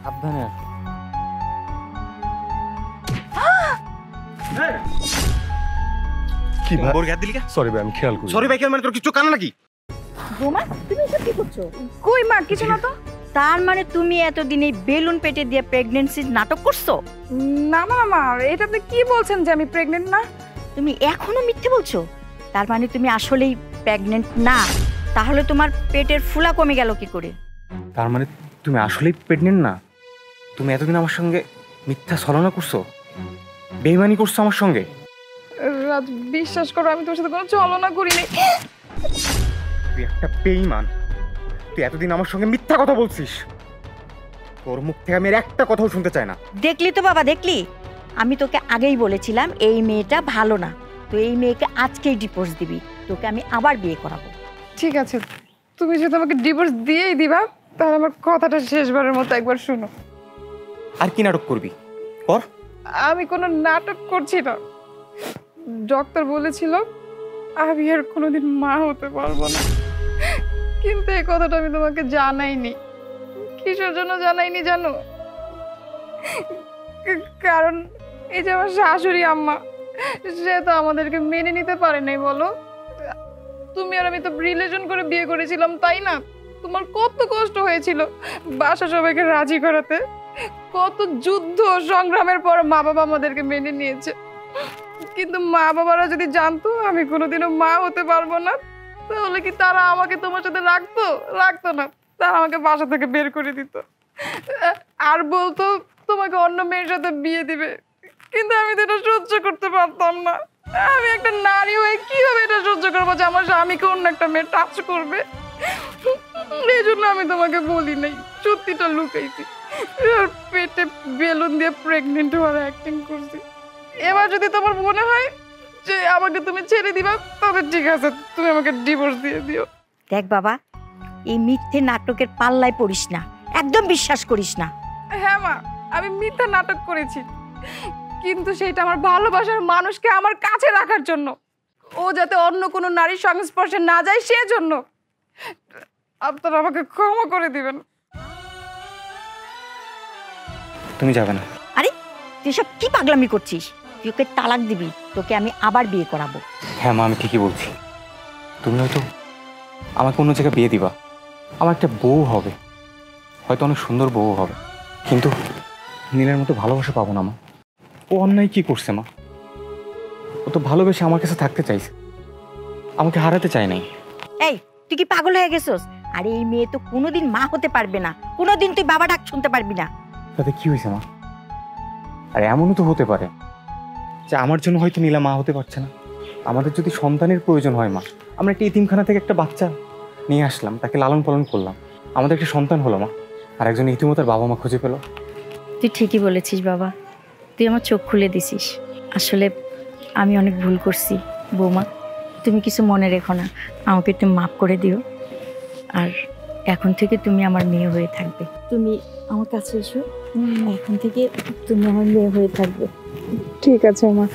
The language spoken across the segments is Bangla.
সাবধানে আসো। কি ভাই? ওর গায়ে দিলি কে? সরি ভাই, আমি খেয়াল করি। সরি ভাই, মানে তোর কিছু কানা নাকি? বোমা, তুমি এসব কি করছো? কই মা, কিছু না তো। তার মানে তুমি এতদিন এই বেলুন পেটে দিয়ে প্রেগন্যান্সির নাটক করছো? না না মা, এটা আপনি কি বলছেন যে আমি প্রেগনেন্ট না? তুমি এখনো মিথ্যে বলছো? তার মানে তুমি আসলেই প্রেগন্যান্ট না। তাহলে তোমার পেটের ফুলা কমে গেল কি করে? তার মানে তুমি আসলেই প্রেগনেন্ট না? তুমি এতদিন আমার সঙ্গে মিথ্যা ছলনা করছো, বেইমানি করছো আমার সঙ্গে। রাজ, বিশ্বাস করো আমি তোর সাথে কোনো ছলনা করিনি। তুই একটা বেইমান। তুই এতদিন আমার সঙ্গে মিথ্যা কথা বলছিস। তোর মুখ থেকে আমি আর একটা কথাও শুনতে চাই না। দেখলি তো বাবা, দেখলি? আমি তোকে আগেই বলেছিলাম এই মেয়েটা ভালো না। তো এই মেয়েকে আজকেই ডিভোর্স দিবি, তোকে আমি আবার বিয়ে করাবো। ঠিক আছে, তুমি যদি আমাকে ডিভোর্স দিয়েই দিবা, তাহলে আমার কথাটা শেষবারের মতো একবার শুনো। আর কি নাটক করবি কর। আমি কোনো নাটক করছি না। ডক্টর বলেছিল আমি আর কোনোদিন মা হতে পারবো না, কিন্তু এই কথাটা আমি তোমাকে জানাইনি। কিসের জন্য জানাইনি জানো? কারণ এই যে আমার শাশুড়ি আম্মা, সে তো আমাদেরকে মেনে নিতে পারে নাই। বলো, তুমি আর আমি তো রিলেশন করে বিয়ে করেছিলাম, তাই না? তোমার কত কষ্ট হয়েছিল বাসা সবাইকে রাজি করাতে। কত যুদ্ধ সংগ্রামের পর মা বাবা আমাদেরকে মেনে নিয়েছে। কিন্তু মা বাবারা যদি জানতো আমি কোনোদিনও মা হতে পারবো না, তাহলে কি তারা আমাকে তোমার সাথে রাখতো না। তারা আমাকে বাসা থেকে বের করে দিত আর বলতো তোমাকে অন্য মেয়ের সাথে বিয়ে দিবে। কিন্তু আমি তো এটা সহ্য করতে পারতাম না। আমি একটা নারী হয়ে কিভাবে এটা সহ্য করবো যে আমার স্বামীকে অন্য একটা মেয়ে টাচ করবে? এই জন্য আমি তোমাকে বলি নাই, সত্যিটা লুকাইছি আর পেটে বেলুন দিয়ে প্রেগনেন্ট হওয়ার অ্যাক্টিং করছি। এবার যদি তোমার মনে হয় যে আমাকে তুমি ছেড়ে দিবা, তবে ঠিক আছে, তুমি আমাকে ডিভোর্স দিয়ে দিও। দেখ বাবা, এই মিথ্যে নাটকের পাল্লায় পড়িস না, একদম বিশ্বাস করিস না। হ্যাঁ মা, আমি মিথ্যা নাটক করেছি, কিন্তু সেটা আমার ভালোবাসার মানুষকে আমার কাছে রাখার জন্য। ও যাতে অন্য কোনো নারীর সংস্পর্শে না যায় সেজন্য। আপনারা আমাকে ক্ষমা করে দিবেন। তুমি যাবে না। আরে তুই সব কি পাগলামি করছিস? তুই ওকে তালাক দিবি, তোকে আমি আবার বিয়ে করাবো। হ্যাঁ মা, আমি ঠিকই বলছি। তুমি হয়তো আমাকে অন্য জায়গায় বিয়ে দিবা, আমার একটা বউ হবে, হয়তো অনেক সুন্দর বউ হবে, কিন্তু নীলের মতো ভালোবাসা পাবো না মা। ও অন্যায় কি করছে মা? ও তো ভালোবেসে আমার কাছে থাকতে চাইছে, আমাকে হারাতে চায় নাই। এই, তুই কি পাগল হয়ে গেছিস? আরে এই মেয়ে তো কোনোদিন মা হতে পারবে না, কোনোদিন তুই বাবা ডাক শুনতে পারবি না। তাতে কি হয়েছে মা? আর এমনও তো হতে পারে যে আমার জন্য হয়তো নীলা মা হতে পারছে না। আমাদের যদি সন্তানের প্রয়োজন হয় মা, আমরা একটা ইতিমখানা থেকে একটা বাচ্চা নিয়ে আসলাম, তাকে লালন পালন করলাম, আমাদের একটা সন্তান হলো মা, আর একজন ইতিমধ্যে বাবা মা খুঁজে পেল। তুই ঠিকই বলেছিস বাবা, তুই আমার চোখ খুলে দিছিস। আসলে আমি অনেক ভুল করছি বৌমা, তুমি কিছু মনে রেখো না, আমাকে একটু মাফ করে দিও। আর এখন থেকে তুমি আমার মেয়ে হয়ে থাকবে। তুমি আমার কাছে এসো, এখন থেকে তুমি আমার মেয়ে হয়ে থাকবে। ঠিক আছে মা।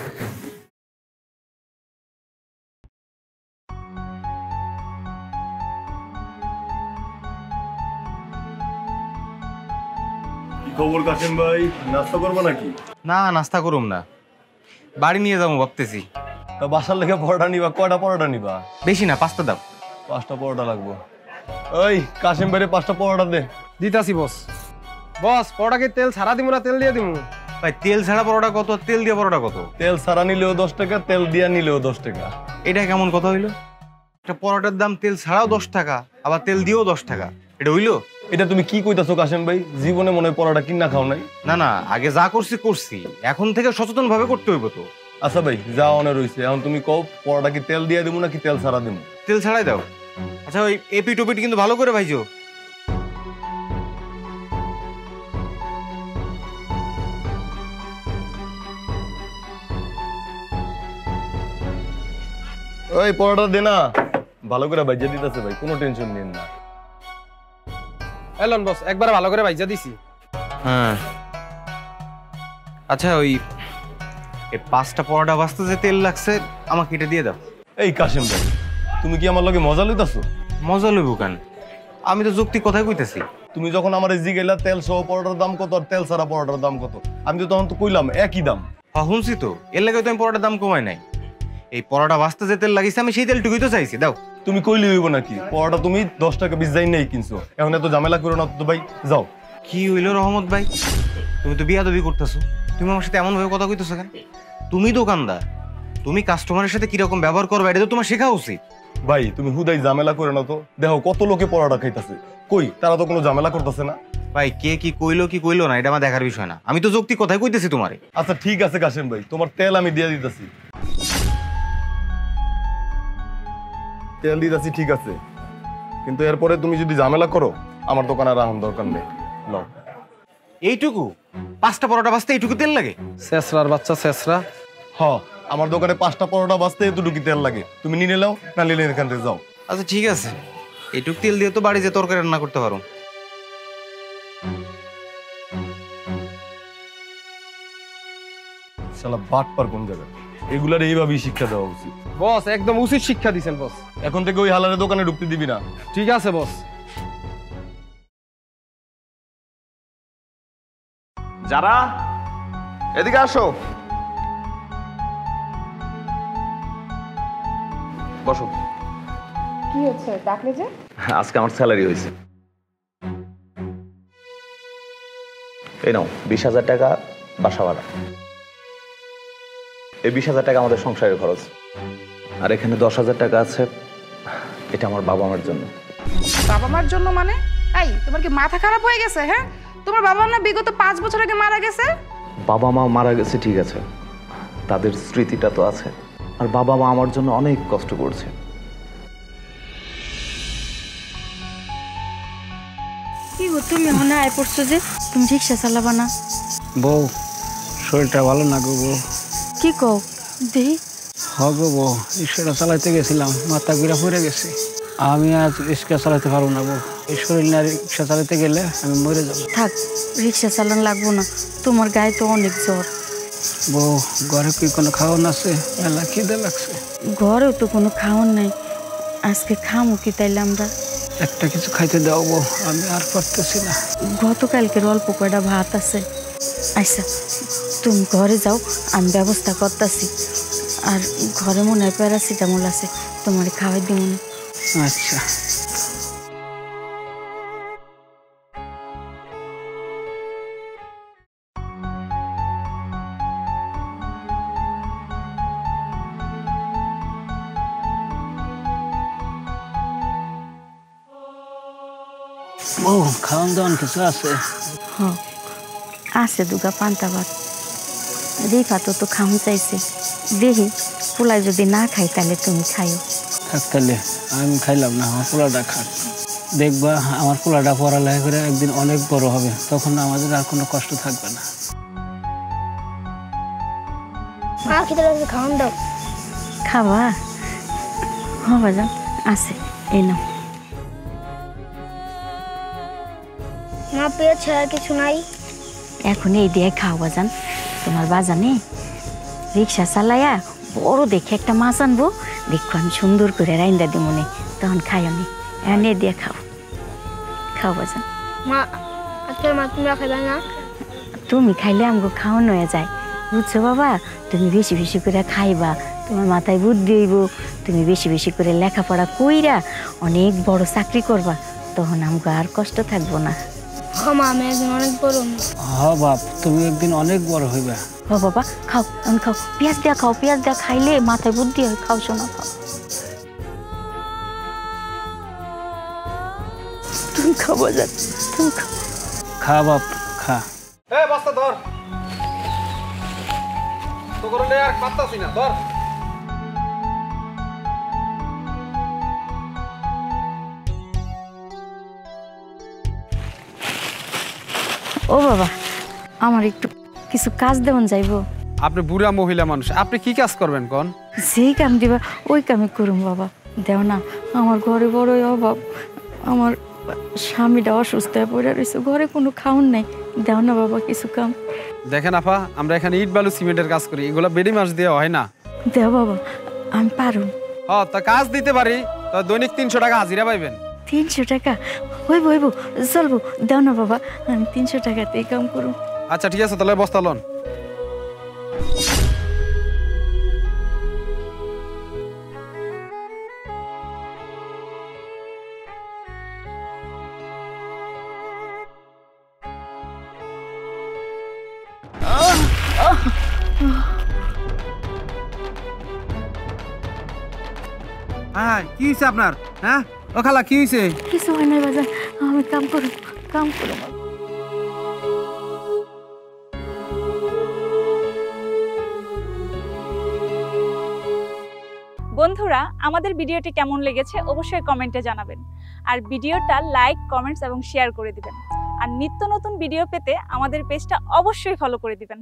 খবর কাসেম ভাই, নাস্তা করবো নাকি? না, নাস্তা করুম না, বাড়ি নিয়ে যাবো ভাবতেছি। তা বাসার লেগে পরোটা নিবা? কয়টা পরোটা নিবা? বেশি না, 5টা দাও। 5টা পরোটা লাগবো। ওই কাসেম ভাইরে 5টা পরোটা দে। দিতাছি বস। বস, পরোটাকে তেল ছাড়া দিমু না তেল দিয়ে দিমু? ভাই তেল ছাড়া পরোটা কত, তেল দিয়ে পরোটা কত? তেল ছাড়া নিলেও 10 টাকা, তেল দিয়া নিলেও 10 টাকা। এটা কেমন কথা হইলো? একটা পরোটার দাম তেল ছাড়াও 10 টাকা, আবার তেল দিয়েও 10 টাকা, এটা হইলো? এটা তুমি কি কইতাছো কাসেম ভাই? জীবনে মনে হয় পরোটা কিনা খাও নাই? না না, আগে যা করছি, এখন থেকে সচেতন ভাবে করতে হইব তো। আচ্ছা ভাই, যা অনে রইছে, এখন তুমি কও পরোটা কি তেল দিয়ে দিমু নাকি তেল ছাড়া দিমু? তেল ছাড়াই দাও। আচ্ছা, ওই এপিট ওপিট কিন্তু ভালো করে ভাইজো। ওই পরোটা দে না, ভালো করে ভাইজা দিতেছে ভাই, কোনো টেনশন নিন না। এলন বস, একবার ভালো করে ভাইজা দিছি। হ্যাঁ, আচ্ছা, ওই 5টা পরোটা বাঁচতে যে তেল লাগছে আমাকে এটা দিয়ে দাও। এই কাসেম ভাই, তুমি কি আমার লগে মজা লইতাছো? মজা লইব কেন? আমি তো যুক্তি কথাই কইতেছি। তুমি যখন আমার জিগাইলা তেল সহ পরোটার দাম কত আর তেল ছাড়া পরোটার দাম কত, আমি তো তখন তো কইলাম একই দাম। শুনছি তো, এর লাগে তো আমি পরোটার দাম কমাই নাই। এই পরোটা ভাজতে যে তেল লাগিয়েছে আমি সেই তেলটুকুই তো চাইছি, দাও। তুমি কইলে হইব নাকি? পরোটা তুমি 10 টাকা পিস যাই নেই কিনছো, এখন এত ঝামেলা করো না তো ভাই, যাও। কি হইলো রহমত ভাই, তুমি তো বিয়াদবি করতেছো। তুমি আমার সাথে এমন ভাবে কথা কইতেছো কেন? তুমি দোকানদার, তুমি কাস্টমারের সাথে কিরকম ব্যবহার করবে এটা তো তোমার শেখা উচিত। ভাই তুমি হুদাই ঝামেলা করে না তো, দেখো কত লোকে পরোটা খাইতেছে, কই তারা তো কোনো ঝামেলা করতেছে না। ভাই কে কি কইলো না এটা আমার দেখার বিষয় না, আমি তো যৌক্তিক কথাই কইতেছি তোমারে। আচ্ছা ঠিক আছে কাশেম ভাই, তোমার তেল আমি দিয়ে দিতেছি, তেল দিতেছি ঠিক আছে, কিন্তু এরপরে তুমি যদি ঝামেলা করো আমার দোকানে আর আহন দরকার নেই। নাও। এইটুকু 5টা পরোটা বাজতে এইটুকু তেল লাগে? শেষরার বাচ্চা শেষরা। হ, আমার দোকানে 5টা পরোটা বাজতে এতটুকু তেল লাগে, তুমি নিয়ে নাও, না নিলে এখান থেকে যাও। আচ্ছা ঠিক আছে, এইটুক তেল দিয়ে তো বাড়ি যে তরকারি রান্না করতে পারো। শালা বাটপার কোন জায়গায়, এগুলার এইভাবেই শিক্ষা দেওয়া উচিত। বস একদম উচিত শিক্ষা দিছেন বস। এখন থেকে ওই হালারের দোকানে ঢুকতে দিবি না। ঠিক আছে বস। যারা এদিকে আসো, বসো। কি হচ্ছে ডাকলে যে? আজকে আমার স্যালারি হয়েছে, এই নাও 20,000 টাকা বাসা ভাড়া। এই 20,000 টাকা আমাদের সংসারের খরচ, আর এখানে 10,000 টাকা আছে, এটা আমার বাবা মার জন্য। বাবা মার জন্য মানে? এই তোমার কি মাথা খারাপ হয়ে গেছে? হ্যাঁ, তোমার বাবা না বিগত 5 বছর আগে মারা গেছে। বাবা মা মারা গেছে ঠিক আছে, তাদের স্মৃতিটা তো আছে, আর বাবা মা আমার জন্য অনেক কষ্ট করছে। কি গো তুমি মনে আয় পড়ছো যে? তুমি রিক্সা চালাবা না? বউ শরীরটা ভালো না গো বউ। কি কও দেহি? হ গো বউ, রিক্সাটা চালাইতে গেছিলাম, মাথা ঘুরা পড়ে গেছে। আমি আজ রিক্সা চালাতে পারবো না বউ, এই শরীর না রিক্সা চালাতে গেলে আমি মরে যাবো। থাক, রিক্সা চালান লাগবো না, তোমার গায়ে তো অনেক জ্বর। বউ ঘরে কি কোনো খাওয়ান আছে? মেলা খিদে লাগছে। ঘরেও তো কোনো খাওয়ান নাই, আজকে খামো কি তাইলে আমরা? একটা কিছু খাইতে দাও বউ, আমি আর পারতেছি না। গতকালকের অল্প কয়টা ভাত আছে। আচ্ছা তুমি ঘরে যাও, আমি ব্যবস্থা করতেছি। আর ঘরে মনে হয় প্যারাসিটামল আছে, তোমার খাওয়াই দিব না। আচ্ছা। বউ খাওয়ান দাওয়ান কিছু আছে? হ আছে, দুগা পান্তা ভাত। রিফা তো খাওয়ান চাইছে, দেখি পোলাই যদি না খাই তাহলে তুমি খাইও। থাক তাহলে আমি খাইলাম না, আমার পোলাটা খাক। দেখবা আমার পোলাটা পড়ালেখা করে একদিন অনেক বড় হবে, তখন আমাদের আর কোনো কষ্ট থাকবে না। খাওয়ান দাও। খাবা? হবা যান আছে, এই নাও। মা পেয়ে ছাড়া কিছু নাই? এখন এই দিয়ে খাও বাজান। তোমার বাজানে রিক্সা চালাইয়া বড় দেখে একটা মাছ আনবো, দেখো আমি সুন্দর করে রাইন্দা দি মনে, তখন খাই আমি। এখন এই দিয়ে খাও, খাও বাজান। মা আজকে মা তুমি খাইবে না? তুমি খাইলে আমাকে খাওয়ানো হয়ে যায়, বুঝছো বাবা? তুমি বেশি বেশি করে খাইবা, তোমার মাথায় বুদ্ধি হইব, তুমি বেশি বেশি করে লেখাপড়া কইরা অনেক বড় চাকরি করবা, তখন আমাকে আর কষ্ট থাকবো না। মা আমি একদিন অনেক বড়। হ বাপ, তুমি একদিন অনেক বড় হইবা। ও বাবা খাও, আমি খাও, পেঁয়াজ দেওয়া খাও, পেঁয়াজ দেওয়া খাইলে মাথায় বুদ্ধি হয়, খাও শোনা খাও। তুমি খাও বাজার, তুমি খাও। খা বাপ খা। এ বস্তা ধর, তো করে আর পাত্তাছি না, ধর। ও বাবা, আমার একটু কিছু কাজ দেওয়ান যাইবো। আপনি বুড়া মহিলা মানুষ, আপনি কি কাজ করবেন কোন? যেই কাম দিবা ওই কামই করুম বাবা। দেও না, আমার ঘরে বড়ই অভাব, আমার স্বামীটা অসুস্থ হয়ে পড়ে রয়েছে, ঘরে কোনো খাওন নাই, দেও না বাবা কিছু কাম। দেখেন আপা, আমরা এখানে ইট বালু সিমেন্টের কাজ করি, এগুলা বেড়ি মাস দেওয়া হয় না। দেও বাবা, আমি পারুম। তা কাজ দিতে পারি, তা দৈনিক 300 টাকা হাজিরা পাইবেন। 300 টাকা? হইব চলবো, দাও না বাবা, আমি 300 টাকাতে কাম করুম। আচ্ছা ঠিক আছে, তাহলে বস্তা লন। হ্যাঁ, কি হয়েছে আপনার? হ্যাঁ ও খালা, কি হয়েছে? কিছু হয় না বাজান, আমি কাম করুম। বন্ধুরা, আমাদের ভিডিওটি কেমন লেগেছে অবশ্যই কমেন্টে জানাবেন। আর ভিডিওটা লাইক, কমেন্টস এবং শেয়ার করে দিবেন। আর নিত্য নতুন ভিডিও পেতে আমাদের পেজটা অবশ্যই ফলো করে দিবেন।